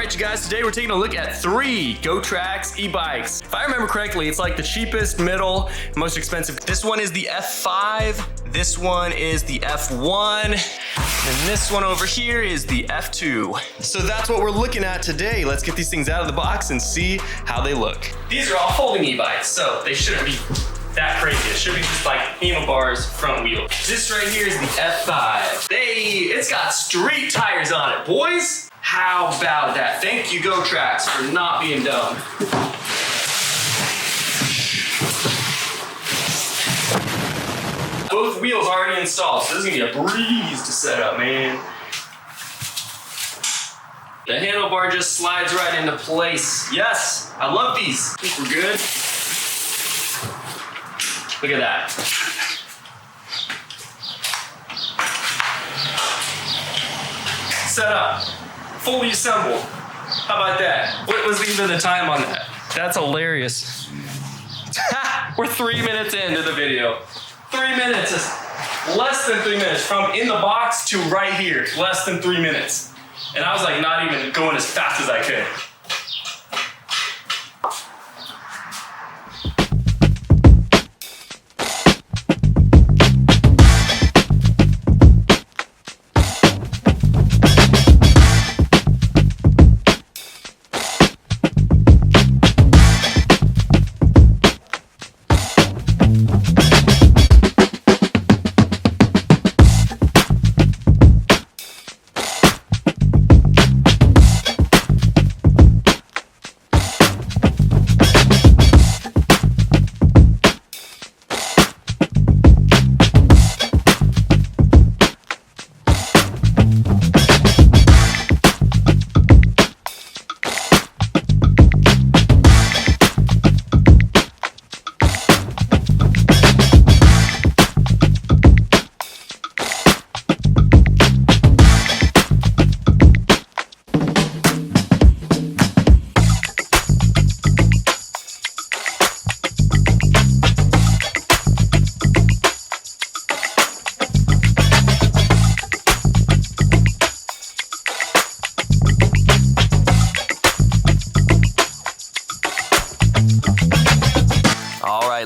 right, you guys, today we're taking a look at 3 Gotrax e-bikes. If I remember correctly, it's like the cheapest, middle, most expensive. This one is the F5, this one is the F1, and this one over here is the F2. So that's what we're looking at today. Let's get these things out of the box and see how they look. These are all folding e-bikes, so they shouldn't be that crazy. It should be just like handlebars, front wheel. This right here is the F5. It's got street tires on it, boys. How about that? Thank you, Gotrax, for not being dumb. Both wheels already installed, so this is gonna be a breeze to set up, man. The handlebar just slides right into place. Yes, I love these. I think we're good. Look at that. Set up. Fully assembled. How about that? What was even the time on that? That's hilarious. We're 3 minutes into the video. 3 minutes is less than 3 minutes from in the box to right here. Less than 3 minutes. And I was like not even going as fast as I could.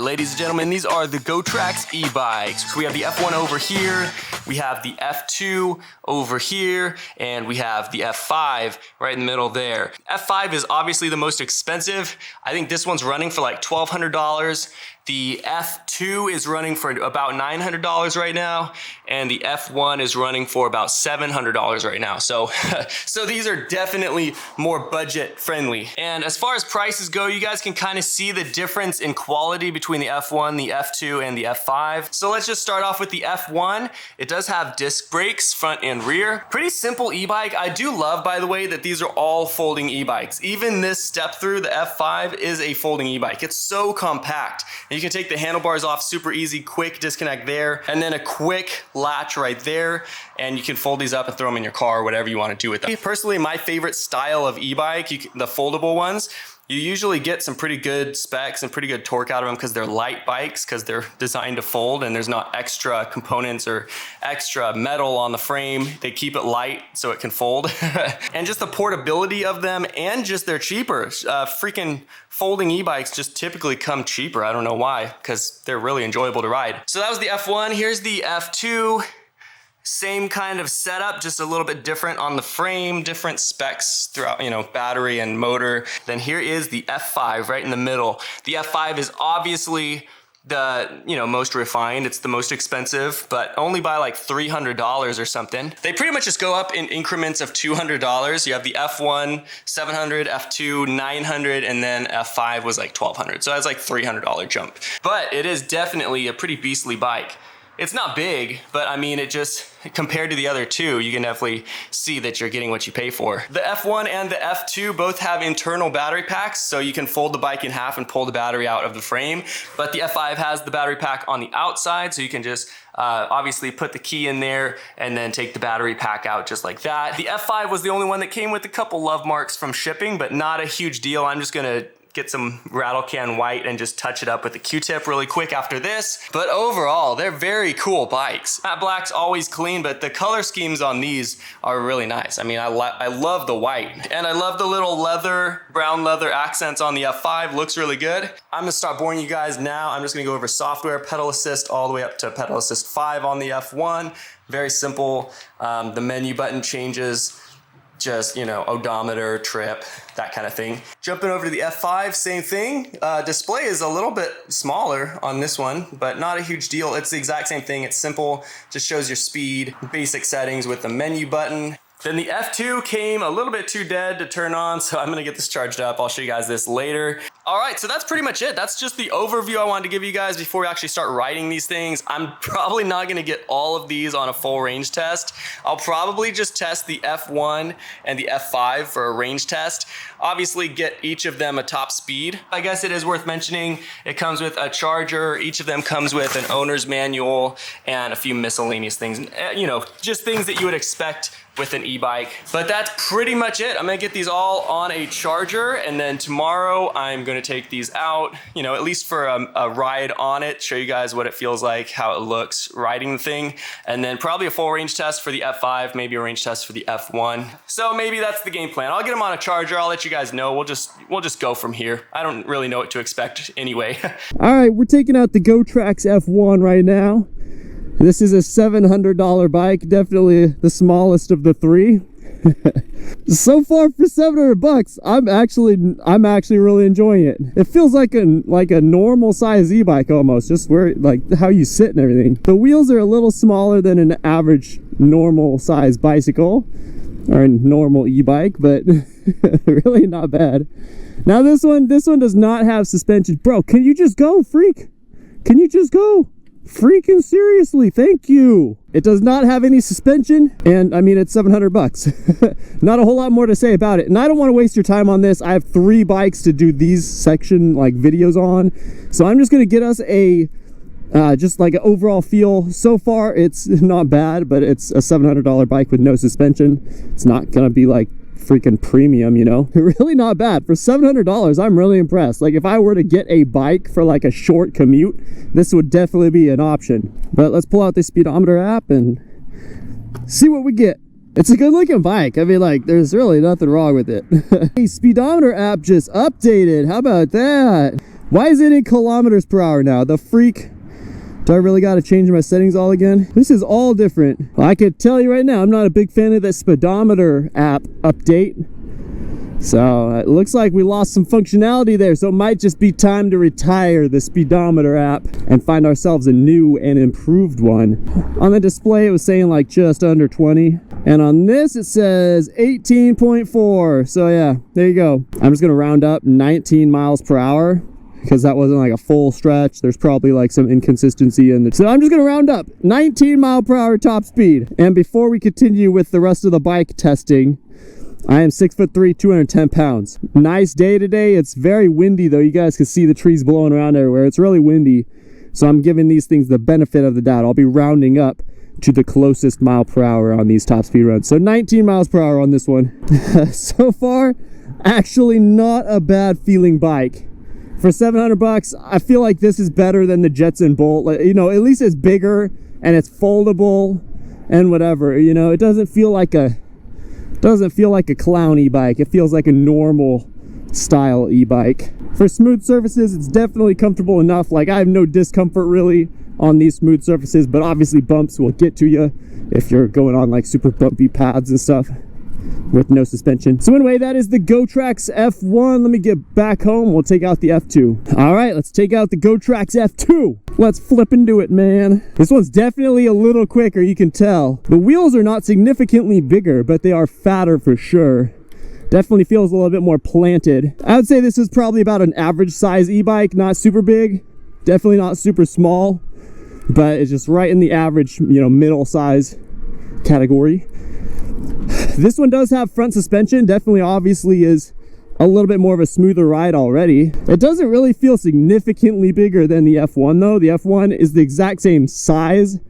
Ladies and gentlemen, these are the Gotrax e-bikes. So we have the F1 over here, we have the F2 over here, and we have the F5 right in the middle there. F5 is obviously the most expensive. I think this one's running for like $1,200. The F2 is running for about $900 right now, and the F1 is running for about $700 right now. So, so these are definitely more budget friendly. And as far as prices go, you guys can kind of see the difference in quality between the F1, the F2, and the F5. So let's just start off with the F1. It does have disc brakes, front and rear. Pretty simple e-bike. I do love, by the way, that these are all folding e-bikes. Even this step through, the F5 is a folding e-bike. It's so compact. You can take the handlebars off super easy, quick disconnect there, and then a quick latch right there, and you can fold these up and throw them in your car or whatever you want to do with them. Personally, my favorite style of e-bike, the foldable ones, you usually get some pretty good specs and pretty good torque out of them because they're light bikes, because they're designed to fold and there's not extra components or extra metal on the frame. They keep it light so it can fold. And just the portability of them, and just they're cheaper. Freaking folding e-bikes just typically come cheaper. I don't know why, because they're really enjoyable to ride. So that was the F1. Here's the F2. Same kind of setup, just a little bit different on the frame, different specs throughout, you know, battery and motor. Then here is the F5 right in the middle. The F5 is obviously the, you know, most refined. It's the most expensive, but only by like $300 or something. They pretty much just go up in increments of $200. You have the F1, $700, F2, $900, and then F5 was like $1,200. So that's like $300 jump. But it is definitely a pretty beastly bike. It's not big, but I mean, it just, compared to the other two, you can definitely see that you're getting what you pay for. The F1 and the F2 both have internal battery packs, so you can fold the bike in half and pull the battery out of the frame. But the F5 has the battery pack on the outside, so you can just obviously put the key in there and then take the battery pack out just like that. The F5 was the only one that came with a couple love marks from shipping, but not a huge deal. I'm just gonna get some rattle can white and just touch it up with a Q-tip really quick after this. But overall, they're very cool bikes. Matte black's always clean, but the color schemes on these are really nice. I mean, I love the white, and I love the little leather, brown leather accents on the F5. Looks really good. I'm gonna start boring you guys now. I'm just gonna go over software, pedal assist, all the way up to pedal assist 5 on the F1. Very simple. The menu button changes, just, you know, odometer, trip, that kind of thing. Jumping over to the F5, same thing. Display is a little bit smaller on this one, but not a huge deal. It's the exact same thing. It's simple, just shows your speed, basic settings with the menu button. Then the F2 came a little bit too dead to turn on, so I'm gonna get this charged up. I'll show you guys this later. All right, so that's pretty much it. That's just the overview I wanted to give you guys before we actually start riding these things. I'm probably not gonna get all of these on a full range test. I'll probably just test the F1 and the F5 for a range test. Obviously get each of them a top speed. I guess it is worth mentioning, it comes with a charger. Each of them comes with an owner's manual and a few miscellaneous things. You know, just things that you would expect with an e-bike. But that's pretty much it. I'm gonna get these all on a charger, and then tomorrow I'm gonna take these out, you know, at least for a ride on it, show you guys what it feels like, how it looks riding the thing, and then probably a full range test for the F5, maybe a range test for the F1. So maybe that's the game plan. I'll get them on a charger. I'll let you guys know. We'll just go from here. I don't really know what to expect anyway. All right, we're taking out the Gotrax F1 right now. This is a $700 bike, definitely the smallest of the three. So far for 700 bucks, I'm actually really enjoying it. It feels like a normal size e-bike almost, just where like how you sit and everything. The wheels are a little smaller than an average normal size bicycle or a normal e-bike, but really not bad. Now this one does not have suspension. Bro, can you just go, freak? Can you just go? Freaking seriously, thank you. It does not have any suspension, and I mean, it's 700 bucks. Not a whole lot more to say about it, and I don't want to waste your time on this. I have 3 bikes to do these section like videos on, so I'm just going to get us a just like an overall feel. So far it's not bad, but it's a $700 bike with no suspension. It's not gonna be like freaking premium, you know. Really not bad for $700. I'm really impressed. Like if I were to get a bike for like a short commute, this would definitely be an option. But let's pull out the speedometer app and see what we get. It's a good looking bike. I mean, like, there's really nothing wrong with it. Hey, speedometer app just updated. How about that? Why is it in kilometers per hour now? The freak. Do I really got to change my settings all again? This is all different. Well, I could tell you right now, I'm not a big fan of that speedometer app update. So it looks like we lost some functionality there. So it might just be time to retire the speedometer app and find ourselves a new and improved one. On the display, it was saying like just under 20. And on this, it says 18.4. So yeah, there you go. I'm just gonna round up 19 miles per hour. Because that wasn't like a full stretch. There's probably like some inconsistency in it. So I'm just gonna round up 19 mile per hour top speed. And before we continue with the rest of the bike testing, I am 6'3", 210 pounds. Nice day today. It's very windy though. You guys can see the trees blowing around everywhere. It's really windy. So I'm giving these things the benefit of the doubt. I'll be rounding up to the closest mile per hour on these top speed runs. So 19 miles per hour on this one. So far, actually not a bad feeling bike. For 700 bucks, I feel like this is better than the Jetson Bolt. Like, you know, at least it's bigger and it's foldable and whatever. You know, it doesn't feel like a clown e-bike. It feels like a normal style e-bike. For smooth surfaces, it's definitely comfortable enough. Like I have no discomfort really on these smooth surfaces, but obviously bumps will get to you if you're going on like super bumpy paths and stuff with no suspension. So anyway, that is the Gotrax F1. Let me get back home. We'll take out the F2. All right, let's take out the Gotrax F2. Let's flip into it, man. This one's definitely a little quicker, you can tell. The wheels are not significantly bigger, but they are fatter for sure. Definitely feels a little bit more planted. I would say this is probably about an average size e-bike, not super big, definitely not super small, but it's just right in the average, you know, middle size category. This one does have front suspension, definitely obviously is a little bit more of a smoother ride already. It doesn't really feel significantly bigger than the F1 though. The F1 is the exact same size.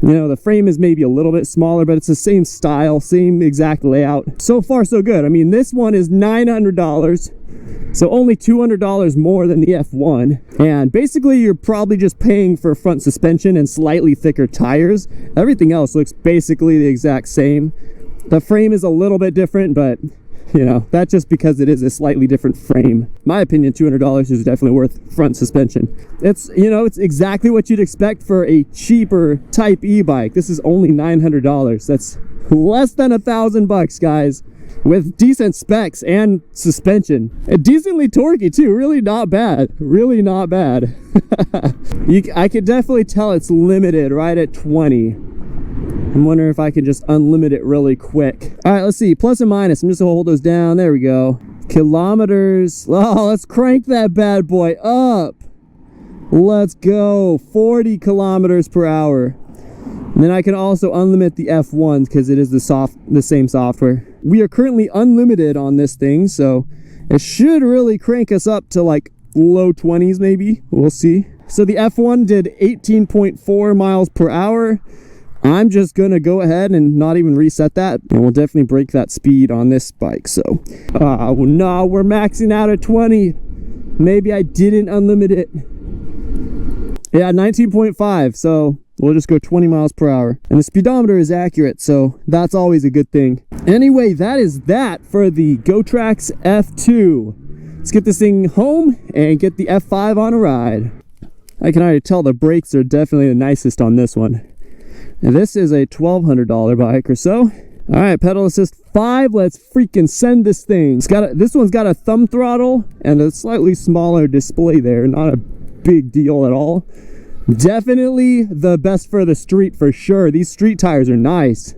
You know, the frame is maybe a little bit smaller, but it's the same style, same exact layout. So far so good. I mean, this one is $900. So only $200 more than the F1. And basically you're probably just paying for front suspension and slightly thicker tires. Everything else looks basically the exact same. The frame is a little bit different, but you know, that's just because it is a slightly different frame. My opinion, $200 is definitely worth front suspension. It's, you know, it's exactly what you'd expect for a cheaper type e-bike. This is only $900. That's less than $1,000, guys, with decent specs and suspension. And decently torquey too, really not bad. Really not bad. I could definitely tell it's limited right at 20. I'm wondering if I can just unlimit it really quick. All right, let's see, plus and minus. I'm just gonna hold those down. There we go. Kilometers. Oh, let's crank that bad boy up. Let's go. 40 kilometers per hour. And then I can also unlimit the F1s because it is the same software. We are currently unlimited on this thing, so it should really crank us up to like low 20s maybe. We'll see. So the F1 did 18.4 miles per hour. I'm just gonna go ahead and not even reset that, and we'll definitely break that speed on this bike. So no, we're maxing out at 20. Maybe I didn't unlimit it. Yeah, 19.5. So we'll just go 20 miles per hour, and the speedometer is accurate, so that's always a good thing. Anyway, that is that for the Gotrax F2. Let's get this thing home and get the F5 on a ride. I can already tell the brakes are definitely the nicest on this one. And this is a $1,200 bike or so. All right, pedal assist 5. Let's freaking send this thing. This one's got a thumb throttle and a slightly smaller display there. Not a big deal at all. Definitely the best for the street for sure. These street tires are nice.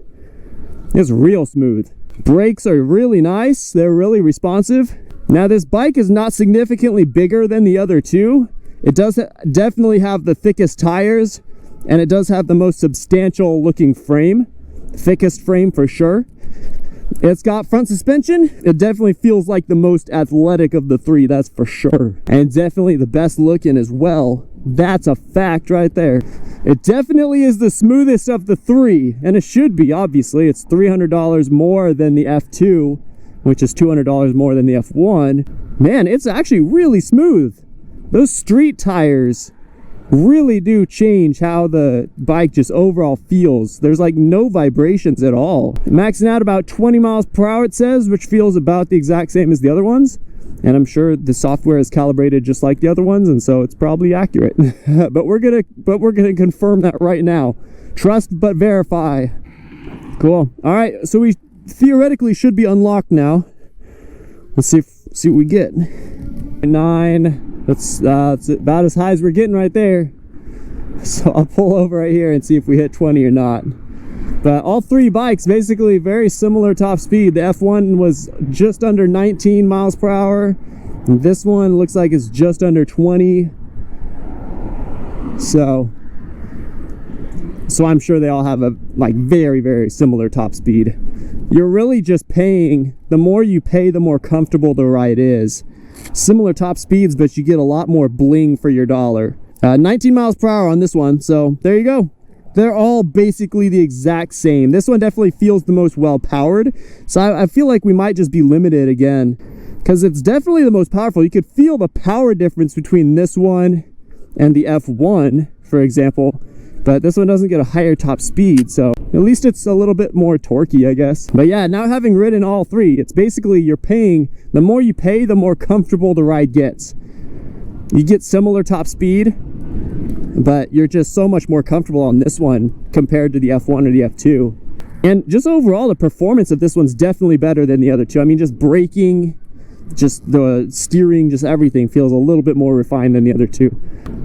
It's real smooth. Brakes are really nice. They're really responsive. Now this bike is not significantly bigger than the other two. It does definitely have the thickest tires, and it does have the most substantial looking frame. Thickest frame for sure. It's got front suspension. It definitely feels like the most athletic of the three, that's for sure. And definitely the best looking as well. That's a fact right there. It definitely is the smoothest of the three, and it should be, obviously. It's $300 more than the F2, which is $200 more than the F1. Man, it's actually really smooth. Those street tires really do change how the bike just overall feels. There's like no vibrations at all. Maxing out about 20 miles per hour, it says, which feels about the exact same as the other ones. And I'm sure the software is calibrated just like the other ones, and so it's probably accurate. but we're gonna confirm that right now. Trust but verify. Cool. All right, so we theoretically should be unlocked now. Let's see what we get. 9. That's about as high as we're getting right there. So I'll pull over right here and see if we hit 20 or not. But all three bikes basically very similar top speed. The F1 was just under 19 miles per hour. And this one looks like it's just under 20. So I'm sure they all have a like very, very similar top speed. You're really just paying, the more you pay, the more comfortable the ride is. Similar top speeds, but you get a lot more bling for your dollar. 19 miles per hour on this one, so there you go. They're all basically the exact same. This one definitely feels the most well powered, so I feel like we might just be limited again, because it's definitely the most powerful. You could feel the power difference between this one and the F1, for example, but this one doesn't get a higher top speed, so at least it's a little bit more torquey, I guess. But yeah, now having ridden all three, it's basically you're paying, the more you pay, the more comfortable the ride gets. You get similar top speed, but you're just so much more comfortable on this one compared to the F1 or the F2. And just overall, the performance of this one's definitely better than the other two. I mean, just braking, just the steering, just everything feels a little bit more refined than the other two.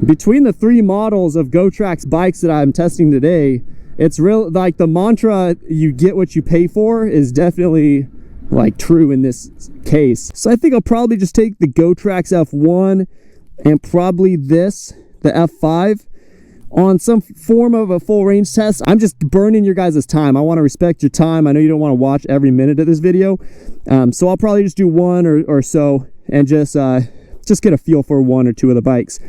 Between the three models of Gotrax bikes that I'm testing today, it's real, like the mantra, you get what you pay for, is definitely like true in this case. So I think I'll probably just take the Gotrax F1 and probably the F5 on some form of a full range test. I'm just burning your guys' time. I want to respect your time. I know you don't want to watch every minute of this video. So I'll probably just do one or so and just get a feel for one or two of the bikes.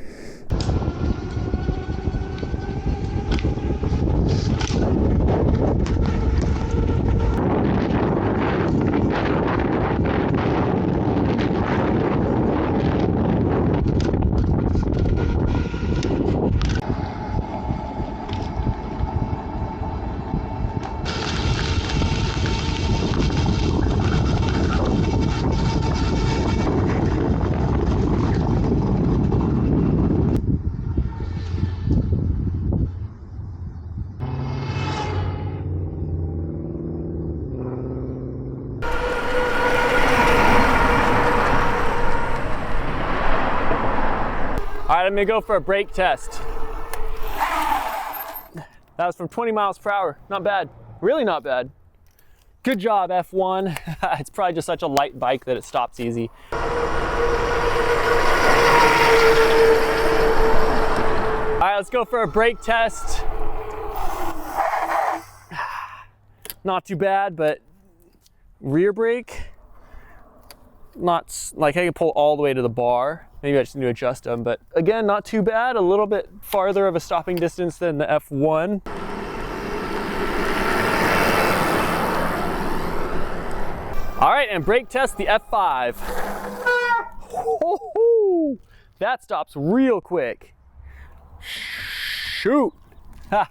right, I'm gonna go for a brake test. That was from 20 miles per hour. Not bad, really not bad. Good job, F1. It's probably just such a light bike that it stops easy. All right, let's go for a brake test. Not too bad, but rear brake, not like I can pull all the way to the bar. Maybe I just need to adjust them, but again, not too bad. A little bit farther of a stopping distance than the F1. All right, and brake test the F5. Woo-hoo! That stops real quick. Shoot. Ha.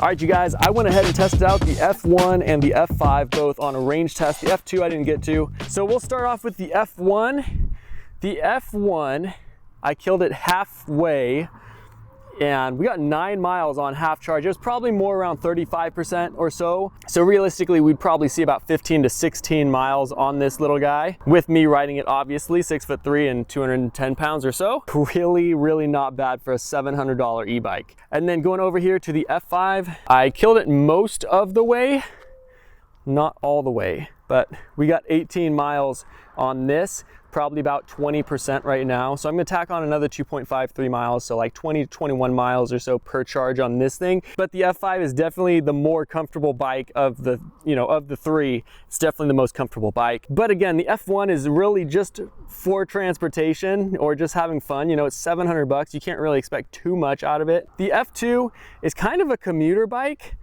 All right, you guys, I went ahead and tested out the F1 and the F5 both on a range test. The F2 I didn't get to. So we'll start off with the F1. The F1, I killed it halfway and we got 9 miles on half charge. It was probably more around 35% or so. So realistically, we'd probably see about 15 to 16 miles on this little guy with me riding it, obviously, 6'3" and 210 pounds or so. Really, really not bad for a $700 e-bike. And then going over here to the F5, I killed it most of the way, not all the way, but we got 18 miles on this. Probably about 20% right now. So I'm gonna tack on another 2.53 miles. So like 20 to 21 miles or so per charge on this thing. But the F5 is definitely the more comfortable bike of the, of the three. It's definitely the most comfortable bike. But again, the F1 is really just for transportation or just having fun. It's 700 bucks. You can't really expect too much out of it. The F2 is kind of a commuter bike.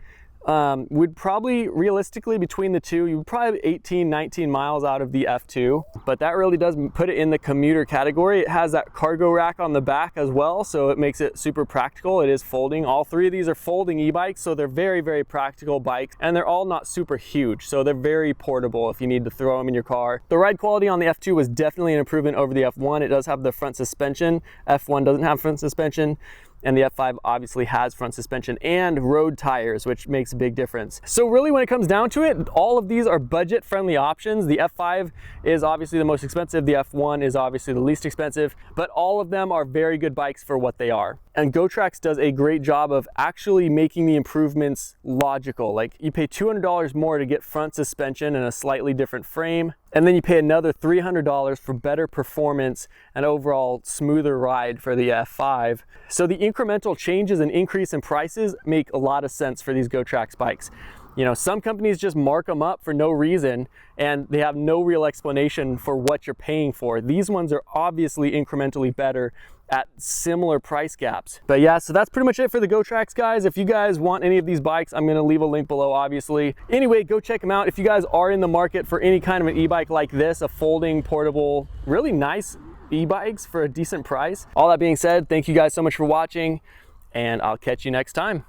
Would probably realistically between the two, you would probably have 18, 19 miles out of the F2, but that really does put it in the commuter category. It has that cargo rack on the back as well, so it makes it super practical. It is folding. All three of these are folding e-bikes, so they're very, very practical bikes, and they're all not super huge, so they're very portable if you need to throw them in your car. The ride quality on the F2 was definitely an improvement over the F1. It does have the front suspension. F1 doesn't have front suspension. And the F5 obviously has front suspension and road tires, which makes a big difference. So really when it comes down to it, all of these are budget friendly options. The F5 is obviously the most expensive. The F1 is obviously the least expensive, but all of them are very good bikes for what they are. And Gotrax does a great job of actually making the improvements logical. Like you pay $200 more to get front suspension and a slightly different frame. And then you pay another $300 for better performance and overall smoother ride for the F5. So the incremental changes and increase in prices make a lot of sense for these Gotrax bikes. Some companies just mark them up for no reason and they have no real explanation for what you're paying for. These ones are obviously incrementally better at similar price gaps. But yeah, so that's pretty much it for the Gotrax, guys. If you guys want any of these bikes, I'm gonna leave a link below, obviously. Anyway, go check them out. If you guys are in the market for any kind of an e-bike like this, a folding, portable, really nice e-bikes for a decent price. All that being said, thank you guys so much for watching, and I'll catch you next time.